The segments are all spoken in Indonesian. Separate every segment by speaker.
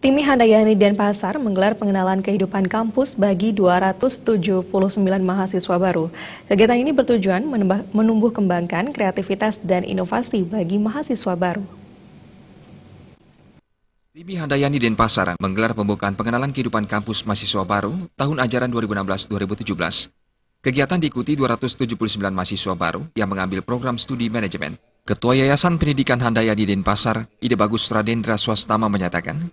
Speaker 1: Timi Handayani Denpasar menggelar pengenalan kehidupan kampus bagi 279 mahasiswa baru. Kegiatan ini bertujuan menumbuh kembangkan kreativitas dan inovasi bagi mahasiswa baru.
Speaker 2: Timi Handayani Denpasar menggelar pembukaan pengenalan kehidupan kampus mahasiswa baru tahun ajaran 2016-2017. Kegiatan diikuti 279 mahasiswa baru yang mengambil program studi manajemen. Ketua Yayasan Pendidikan Handayani Denpasar, Ide Bagus Radendra Swastama menyatakan,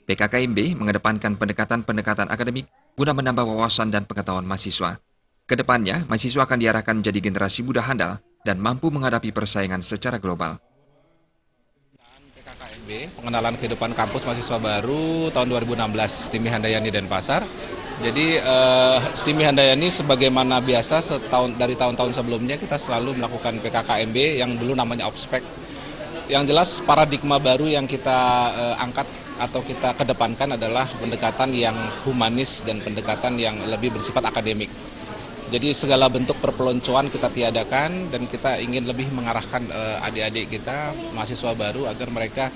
Speaker 2: PKKMB mengedepankan pendekatan-pendekatan akademik guna menambah wawasan dan pengetahuan mahasiswa. Kedepannya, mahasiswa akan diarahkan menjadi generasi muda handal dan mampu menghadapi persaingan secara global.
Speaker 3: PKKMB, pengenalan kehidupan kampus mahasiswa baru tahun 2016, Timi Handayani Denpasar. Jadi Timi Handayani sebagaimana biasa dari tahun-tahun sebelumnya kita selalu melakukan PKKMB yang dulu namanya Obspek. Yang jelas paradigma baru yang kita angkat atau kita kedepankan adalah pendekatan yang humanis dan pendekatan yang lebih bersifat akademik. Jadi segala bentuk perpeloncoan kita tiadakan dan kita ingin lebih mengarahkan adik-adik kita, mahasiswa baru agar mereka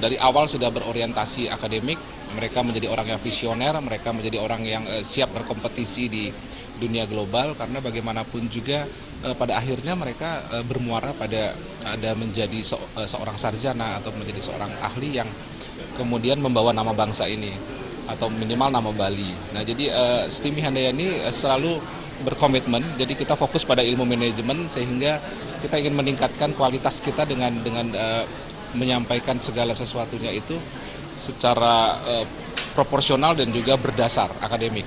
Speaker 3: dari awal sudah berorientasi akademik, mereka menjadi orang yang visioner, mereka menjadi orang yang siap berkompetisi di dunia global karena bagaimanapun juga pada akhirnya mereka bermuara pada ada menjadi seorang sarjana atau menjadi seorang ahli yang kemudian membawa nama bangsa ini atau minimal nama Bali. Nah, jadi Timi Handayani selalu berkomitmen. Jadi kita fokus pada ilmu manajemen sehingga kita ingin meningkatkan kualitas kita dengan menyampaikan segala sesuatunya itu secara proporsional dan juga berdasar akademik.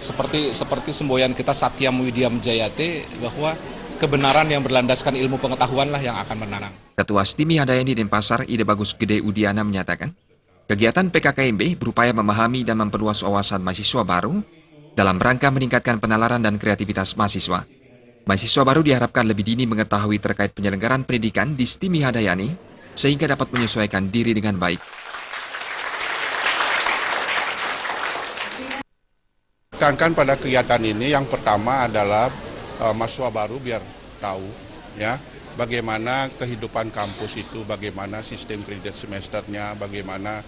Speaker 3: Seperti semboyan kita Satyam Widyam Jayate bahwa kebenaran yang berlandaskan ilmu pengetahuan lah yang akan menang.
Speaker 2: Ketua Timi Handayani Denpasar, Ide Bagus Gede Udiana menyatakan, kegiatan PKKMB berupaya memahami dan memperluas wawasan mahasiswa baru dalam rangka meningkatkan penalaran dan kreativitas mahasiswa. Mahasiswa baru diharapkan lebih dini mengetahui terkait penyelenggaraan pendidikan di Timi Handayani sehingga dapat menyesuaikan diri dengan baik.
Speaker 4: Tekankan pada kegiatan ini yang pertama adalah mahasiswa baru biar tahu ya bagaimana kehidupan kampus itu, bagaimana sistem kredit semesternya, bagaimana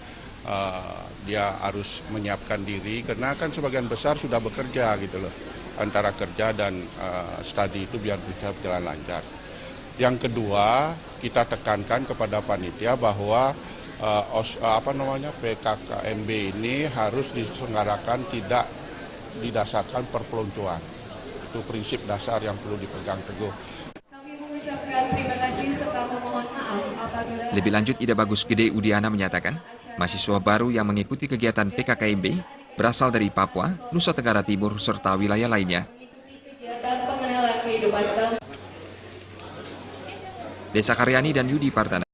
Speaker 4: dia harus menyiapkan diri karena kan sebagian besar sudah bekerja gitu loh, antara kerja dan studi itu biar bisa berjalan lancar. Yang kedua, kita tekankan kepada panitia bahwa PKKMB ini harus diselenggarakan tidak didasarkan perpeloncoan. Itu prinsip dasar yang perlu dipegang teguh.
Speaker 1: Terima kasih serta memohon maaf apabila...
Speaker 2: Lebih lanjut, Ide Bagus Gede Udiana menyatakan, mahasiswa baru yang mengikuti kegiatan PKKMB berasal dari Papua, Nusa Tenggara Timur, serta wilayah lainnya. Desa Karyani dan Yudi Partana.